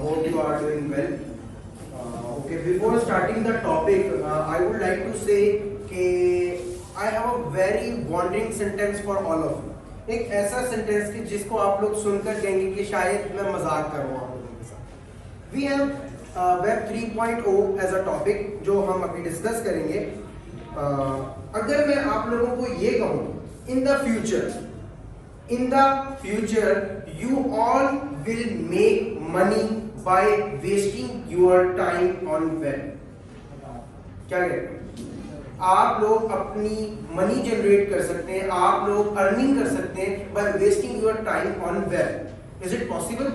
Hope you are doing well. Okay, before starting the topic, I would like to say कि I have a very wandering sentence for all of you. एक ऐसा sentence कि जिसको आप लोग सुनकर कहेंगे कि शायद मैं मजाक कर रहा हूँ आप लोगों के साथ. We have Web 3.0 as a topic जो हम अभी डिस्कस करेंगे. अगर मैं आप लोगों को ये कहूँ, in the future you all will make money by wasting your time on web. क्या कहते हैं? आप लोग अपनी मनी जनरेट कर सकते हैं, आप लोग अर्निंग कर सकते हैं by wasting your time on web. Is it possible?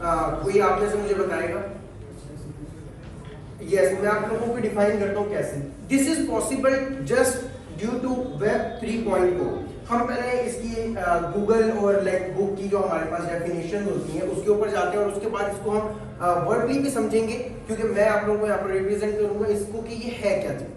कोई आप में से मुझे बताएगा? Yes, मैं आप लोगों को डिफाइन करता हूँ कैसे. This is possible just due to Web 3.0. हम पहले इसकी गूगल और लाइक बुक की जो हमारे पास डेफिनेशन होती है उसके ऊपर जाते हैं और उसके बाद इसको हम वर्डली भी समझेंगे क्योंकि मैं आप लोगों को यहाँ पर रिप्रेजेंट करूंगा इसको कि ये है क्या चीज.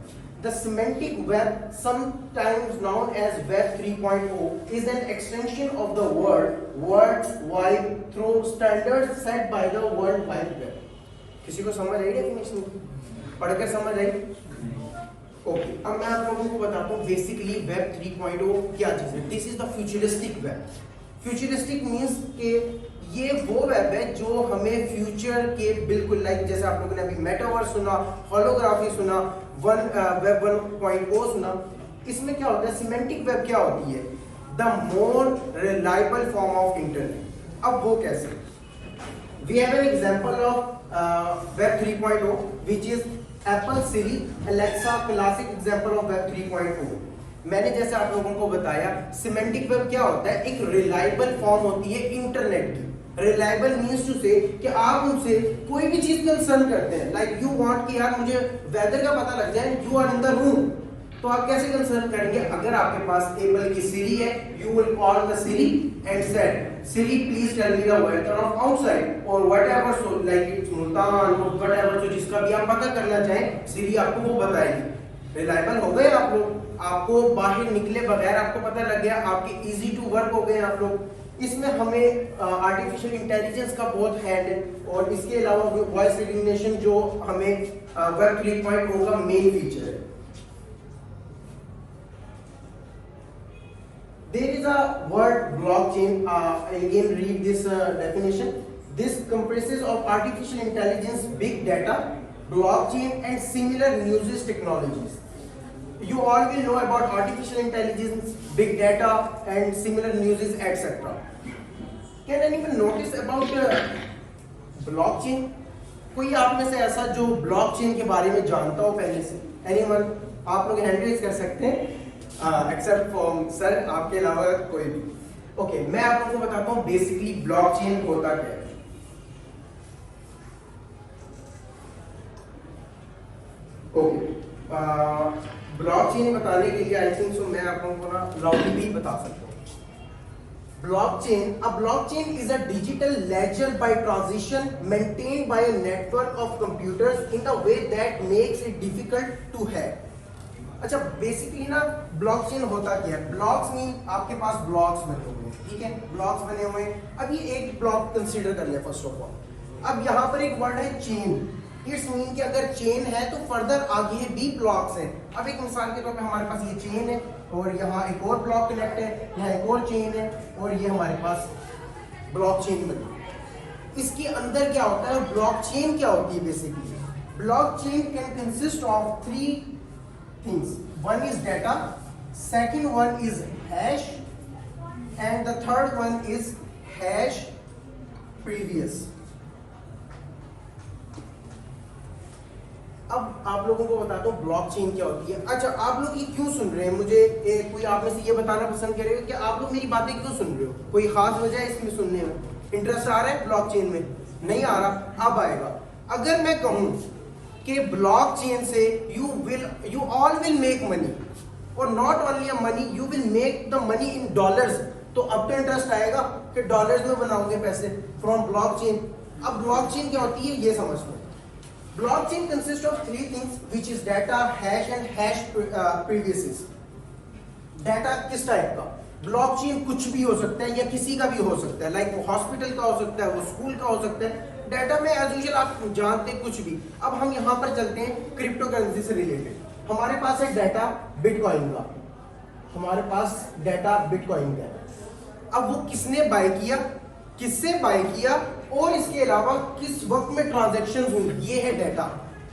The semantic web, sometimes known as Web 3.0, is an extension of the word World Wide through standards set by the World Wide Web. किसी को समझ आई डेफिनेशन? पढ़कर समझ आई? ओके, अब मैं आप लोगों को बताता हूँ बेसिकली वेब 3.0 क्या चीज है. This is the futuristic web. Futuristic means कि ये वो वेब है जो हमें फ्यूचर के बिल्कुल लाइक जैसे आप लोगों ने अभी मेटावर्स सुना, होलोग्राफी सुना, वेब 1.0 सुना. इसमें क्या होता है, सिमेंटिक वेब क्या होती है? The more reliable form of internet. अब वो कैसे? We have an example of web 3.0 which is Apple Siri, Alexa, classic example of Web 3.0. मैंने जैसे आप लोगों को बताया सिमेंटिक वेब क्या होता है, एक रिलायबल फॉर्म होती है इंटरनेट की. रिलायबल मींस टू से कि आप उनसे कोई भी चीज कंसर्न करते हैं लाइक यू वांट कि यार मुझे वेदर का पता लग जाए, you are in the room, तो आप कैसे कंसर्न करेंगे? अगर आपके पास एपल की सिरी है, you will call the Siri and said Siri please tell me the weather of outside और whatever, so like it's Multan और व्हाटएवर, जो जिसका भी आप पता करना चाहें सिरी आपको वो बताएगी. रिलायबल हो गए आप लोग, आपको बाहर निकले बगैर आपको पता लग गया, आपके इजी टू वर्क हो गए आप लोग. इसमें हमें आर्टिफिशियल इंटेलिजेंस का बहुत हैंड है और इसके अलावा वॉइस रिकग्निशन जो हमें वेब 3.0 का मेन फीचर है. There is a word blockchain. Again, read this definition. This comprises of artificial intelligence, big data, blockchain, and similar uses technologies. You all will know about artificial intelligence, big data, and similar uses, etc. Can anyone notice about blockchain? कोई आप में से ऐसा जो blockchain के बारे में जानता हो पहले से? Anyone? आप लोग हैंड रेज कर सकते हैं. एक्सेप्ट फ्रॉम सर, आपके अलावा कोई भी. ओके, मैं आप लोगों को बताता हूँ बेसिकली ब्लॉकचेन होता क्या है. ओके, ब्लॉकचेन बताने के लिए आई थिंक सो मैं आप लोगों को ना लाउडली भी बता सकता हूँ. A blockchain is a digital ledger by transition maintained by a network of computers in a way that makes it difficult to hack. अच्छा, बेसिकली ना ब्लॉकचेन होता क्या है? ब्लॉक्स मीन आपके पास ब्लॉक्स बने हुए हैं, ठीक है, ब्लॉक्स बने हुए हैं. अब ये एक ब्लॉक कंसीडर कर लिया फर्स्ट ऑफ ऑल. अब यहाँ पर एक वर्ड है चेन. इट्स मीन कि अगर चेन है तो फर्दर आगे भी ब्लॉक्स हैं. अब एक मिसाल के तौर पे हमारे पास ये चेन है और यहाँ एक और ब्लॉक कनेक्ट है, यहाँ एक और चेन है और ये हमारे पास ब्लॉक चेन बनी. इसके अंदर क्या होता है, ब्लॉक चेन क्या होती है? Basically block chain can consist of 3 things. One is data, second one is hash, and the third one is hash previous. अब आप लोगों को बताता हूँ ब्लॉकचेन क्या होती है. अच्छा, आप लोग ये क्यों सुन रहे हैं? मुझे कोई आप में से ये बताना पसंद करेगा कि आप लोग मेरी बातें क्यों सुन रहे हो? कोई खास वजह है इसमें सुनने में? इंटरेस्ट आ रहा है ब्लॉकचेन में? नहीं आ रहा, अब आएगा. अगर मैं कहूँ कि ब्लॉकचेन से you all will make money और not only a money, you will make the money in dollars, तो अब तो इंटरेस्ट आएगा कि डॉलर्स में बनाओगे पैसे फ्रॉम ब्लॉकचेन. अब ब्लॉकचेन क्या होती है ये समझ लो. Blockchain consist of 3 things which is data, hash and hash prefixes. Data किस टाइप का? ब्लॉकचेन कुछ भी हो सकता है या किसी का भी हो सकता है, लाइक वो हॉस्पिटल का हो सकता है, वो स्कूल का हो सकता है। डाटा में एज यूजुअल आप जानते हैं कुछ भी। अब हम यहाँ पर चलते हैं क्रिप्टो करेंसी से रिलेटेड। हमारे पास है डाटा बिटकॉइन का, हमारे पास डाटा बिटकॉइन का है। अब वो किसने बाय किया, किससे बाय किया और इसके अलावा किस वक्त में ट्रांजैक्शन हुई, ये है डाटा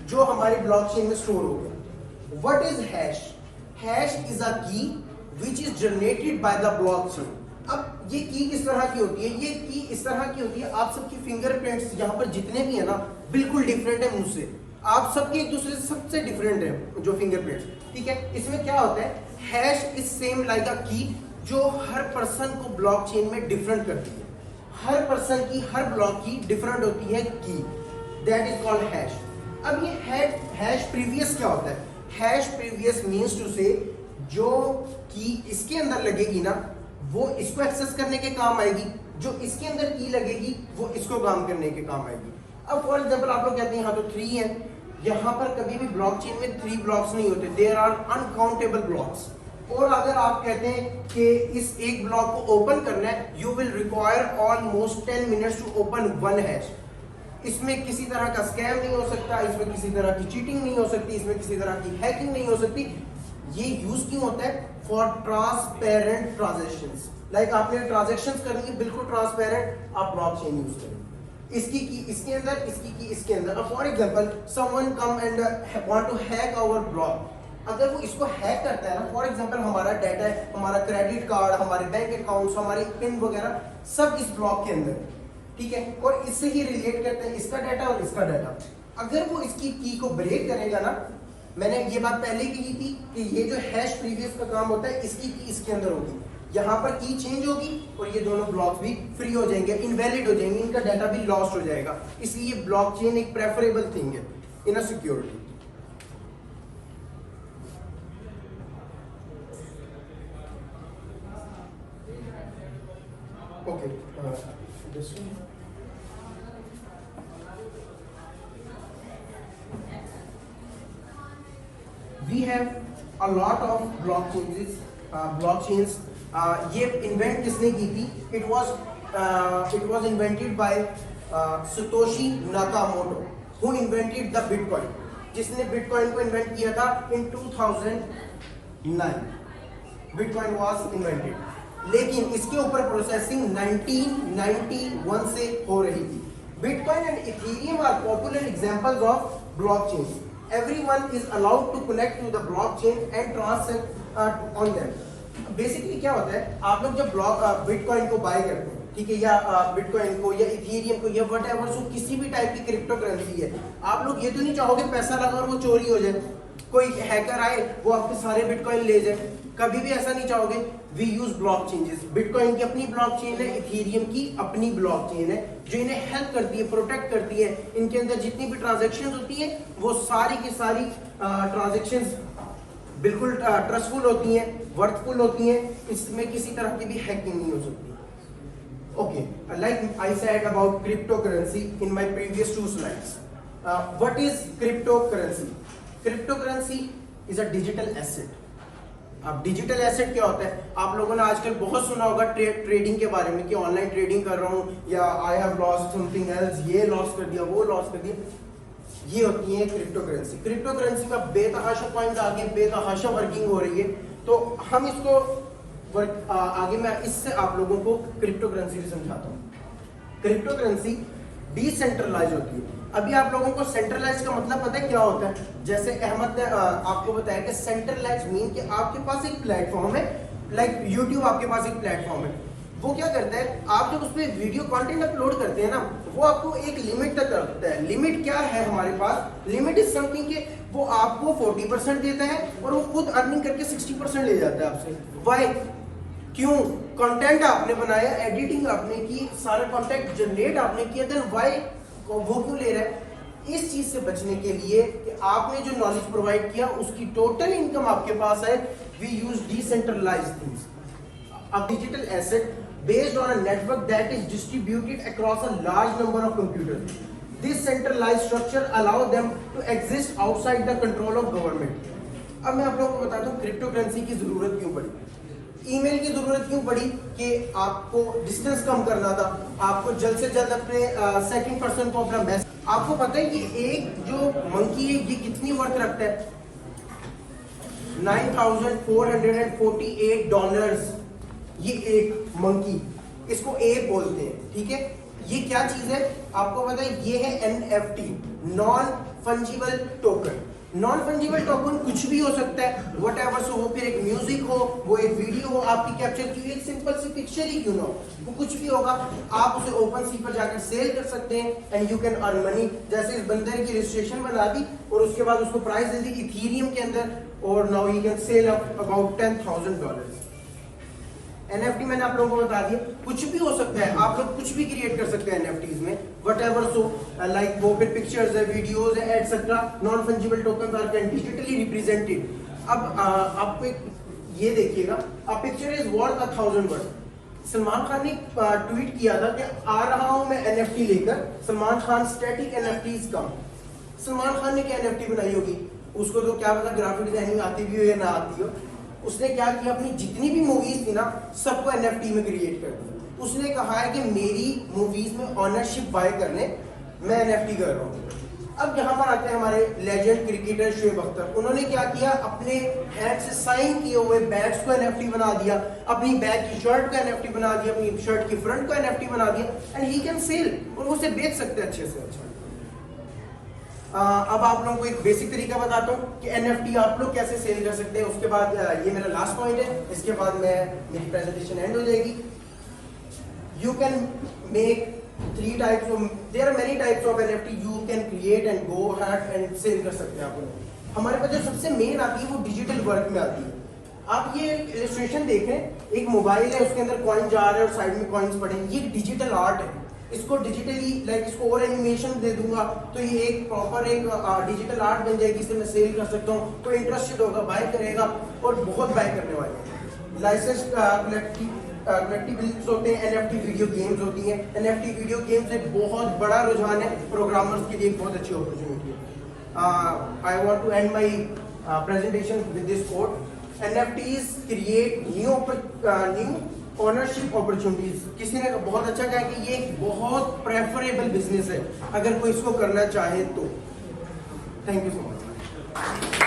जो हमारे ब्लॉकचेन में स्टोर हो गया। What is hash? Hash is a key which is generated by the blockchain. अब ये की किस तरह की होती है? ये की इस तरह की होती है, आप सबकी फिंगरप्रिंट्स यहाँ पर जितने भी है ना बिल्कुल डिफरेंट है मुझसे, आप सबके एक दूसरे से सबसे डिफरेंट है जो फिंगरप्रिंट्स, ठीक है। इसमें क्या होता है, हैश इज सेम लाइक अ की जो हर पर्सन को ब्लॉकचेन में डिफरेंट करती है। हर पर्सन की, हर ब्लॉक की डिफरेंट होती है की, दैट इज कॉल्ड हैश। अब ये हैश प्रीवियस क्या होता है? हैश प्रीवियस मीन्स टू से जो की इसके अंदर लगेगी ना वो इसको एक्सेस करने के काम आएगी, जो इसके अंदर की लगेगी वो इसको काम करने के काम आएगी। अब फॉर एग्जांपल आप लोग कहते हैं यहाँ तो 3 है, यहाँ पर कभी भी ब्लॉकचेन में 3 ब्लॉक्स नहीं होते, देयर आर अनकाउंटेबल ब्लॉक्स। और अगर आप कहते हैं कि इस एक ब्लॉक को ओपन करना है, you will require almost 10 minutes to open 1 hash. इसमें किसी तरह का स्कैम नहीं हो सकता, इसमें किसी तरह की चीटिंग नहीं हो सकती, इसमें किसी तरह की हैकिंग नहीं हो सकती। ये यूज क्यों होता है? For transparent transactions. लाइक आपने ट्रांजैक्शंस करनी है बिल्कुल ट्रांसपेरेंट, आप ब्लॉकचेन यूज करें। इसकी की इसके अंदर, इसकी की इसके अंदर। अब for example someone come and want to hack our block. अगर वो इसको हैक करता है ना, फॉर एग्जांपल हमारा डाटा है, हमारा क्रेडिट कार्ड, हमारे बैंक अकाउंट्स, हमारे पिन वगैरह सब इस ब्लॉक के अंदर, ठीक है, और इससे ही रिलेट करते हैं इसका डाटा और इसका डाटा। अगर वो इसकी की को ब्रेक करेगा ना, मैंने ये बात पहले की थी कि ये जो हैश प्रीवियस का काम होता है, इसकी की इसके अंदर होगी, यहाँ पर की चेंज होगी और ये दोनों ब्लॉक्स भी फ्री हो जाएंगे, इनवैलिड हो जाएंगे, इनका डाटा भी लॉस्ट हो जाएगा। इसलिए ब्लॉकचेन एक प्रेफरेबल थिंग है in a security. Okay, this one we have a lot of blockchains. ये इन्वेंट किसने की थी? It was invented by Satoshi Nakamoto, who invented the Bitcoin. जिसने बिटकॉइन को इन्वेंट किया था in 2009 बिटकॉइन was invented। लेकिन इसके ऊपर प्रोसेसिंग 1991 से हो रही थी। Bitcoin and ethereum are popular examples of blockchain. Everyone is allowed to connect to the blockchain and transact on them. Basically क्या होता है, आप लोग जब बिटकॉइन को बाय करते हैं, ठीक है, या बिटकॉइन को या इथेरियम को या व्हाटएवर, सो किसी भी टाइप की क्रिप्टो करेंसी है, आप लोग ये तो नहीं चाहोगे पैसा लगा और वो चोरी हो जाए, कोई हैकर आए वो आपके सारे बिटकॉइन ले जाए, कभी भी ऐसा नहीं चाहोगे। We use blockchains. बिटकॉइन की अपनी ब्लॉकचेन है, इथेरियम की अपनी ब्लॉकचेन है, जो इन्हें हेल्प करती है, प्रोटेक्ट करती है। इनके अंदर जितनी भी ट्रांजैक्शंस होती है वो सारी की सारी ट्रांजैक्शंस बिल्कुल ट्रस्टफुल होती हैं, वर्थफुल होती हैं, इसमें किसी तरह की भी हैकिंग नहीं हो सकती। Okay, like I said about cryptocurrency in my previous 2 slides. What is cryptocurrency? Cryptocurrency is a digital asset. अब डिजिटल एसेट क्या होता है? आप लोगों ने आजकल बहुत सुना होगा ट्रेडिंग के बारे में कि ऑनलाइन ट्रेडिंग कर रहा हूँ, या I have lost something else, ये लॉस कर दिया, वो लॉस कर दिया। ये होती है क्रिप्टो करेंसी। क्रिप्टो करेंसी का बेतहाशा पॉइंट आगे बेतहाशा वर्किंग हो रही है, तो हम इसको आगे मैं इससे आप लोगों को क्रिप्टो करेंसी समझाता हूँ। क्रिप्टो करेंसी डिसेंट्रलाइज होती है। अभी आप लोगों को सेंट्रलाइज का मतलब पता है क्या होता है? जैसे अहमद ने आपको बताया कि सेंट्रलाइज मीन कि आपके पास एक प्लेटफॉर्म है, लाइक यूट्यूब आपके पास एक प्लेटफॉर्म है, वो क्या करता है, आप जब उस पर वीडियो कंटेंट अपलोड करते हैं ना, वो आपको एक लिमिट तक रखता है। लिमिट क्या है हमारे पास? लिमिट इज समथिंग कि वो आपको 40% देता है और वो खुद अर्निंग करके 60% ले जाता है आपसे। वाई? क्यों? कंटेंट आपने बनाया, एडिटिंग आपने की, सारा कंटेंट जनरेट आपने किया, देन वाई वो क्यों ले रहा है? इस चीज से बचने के लिए कि आपने जो नॉलेज प्रोवाइड किया उसकी टोटल इनकम आपके पास है, we use decentralised things. A digital asset based on a network that is distributed across a large number of computers. This centralized structure allows them to exist outside the control of government. अब मैं आप लोगों को बताता हूँ crypto currency की जरूरत क्यों पड़ी। ईमेल की जरूरत क्यों पड़ी कि आपको डिस्टेंस कम करना था, आपको जल्द से जल्द अपने सेकंड पर्सन को अपना मैसेज। आपको पता है कि एक जो मंकी है ये कितनी वर्थ रखता है? $9,448। ये एक मंकी, इसको एप बोलते हैं, ठीक है। ये क्या चीज है आपको पता है? ये है NFT, non fungible token. Non fungible token कुछ भी हो सकता है, वट एवर सो हो, फिर एक म्यूजिक हो, वो एक वीडियो हो आपकी कैप्चर की, एक सिंपल सी पिक्चर ही क्यों ना हो, वो कुछ भी होगा। आप उसे ओपन सी पर जाकर सेल कर सकते हैं and you can earn money. जैसे इस बंदर की रजिस्ट्रेशन बना दी और उसके बाद उसको प्राइस दे दी इथेरियम के अंदर, और now you can sell about $10,000। NFT मैंने आप लोगों को बता दिया, कुछ भी हो सकता है, आप लोग कुछ भी क्रिएट कर सकते हैं NFTs में, whatever so like वो फिर पिक्चर्स है, वीडियोस है, etcetera. Non fungible tokens are digitally represented. अब आपको एक ये देखिएगा, a picture is worth 1,000 word. Salman Khan ने ट्वीट किया था कि आ रहा हूं मैं NFT लेकर, सलमान खान स्टैटिक NFTs कम। सलमान खान ने क्या NFT बनाई होगी? उसको तो क्या पता ग्राफिक डिजाइनिंग आती भी हो या ना आती हो। उसने क्या किया, अपनी जितनी भी मूवीज थी ना सबको NFT में क्रिएट कर दिया। उसने कहा है कि मेरी मूवीज में ऑनरशिप बाय करने मैं NFT कर रहा हूँ। अब यहाँ पर आते हैं हमारे लेजेंड क्रिकेटर शोएब अख्तर। उन्होंने क्या किया, अपने हैंड से साइन किए हुए बैग्स को NFT बना दिया, अपनी बैग की शर्ट को NFT बना दिया, अपनी शर्ट की फ्रंट को NFT बना दिया एंड ही कैन सेल, और उसे बेच सकते हैं अच्छे से अच्छा। अब आप लोगों को एक बेसिक तरीका बताता हूँ कि NFT आप लोग कैसे सेल कर सकते हैं। उसके बाद ये मेरा लास्ट पॉइंट है, इसके बाद मेरी प्रेजेंटेशन एंड हो जाएगी। You can make 3 types of, there are many types of NFT you can create and go ahead and sell कर सकते हैं आप लोग। हमारे पास जो सबसे मेन आती है वो डिजिटल वर्क में आती है। आप ये इलस्ट्रेशन देखें, एक मोबाइल है, उसके अंदर कॉइन जा रहे हैं और साइड में कॉइन्स पड़े हैं, ये डिजिटल आर्ट है। इसको डिजिटली इसको और एनिमेशन दे दूंगा तो ये एक प्रॉपर एक डिजिटल आर्ट बन जाएगी, इसे मैं सेल कर सकता हूँ। कोई इंटरेस्टेड होगा बाय करेगा, और बहुत बाय करने वाले हैं। लाइसेंस कलेक्टिबिलिटीज होते हैं, NFT वीडियो गेम्स होती हैं। NFT वीडियो गेम्स एक बहुत बड़ा रुझान है, प्रोग्रामर्स के लिए एक बहुत अच्छी अपॉर्चुनिटी है। I want to end my presentation with this quote, NFTs create new ownership opportunities. किसी ने बहुत अच्छा कहा कि ये एक बहुत प्रेफरेबल बिजनेस है अगर कोई इसको करना चाहे तो। Thank you so much.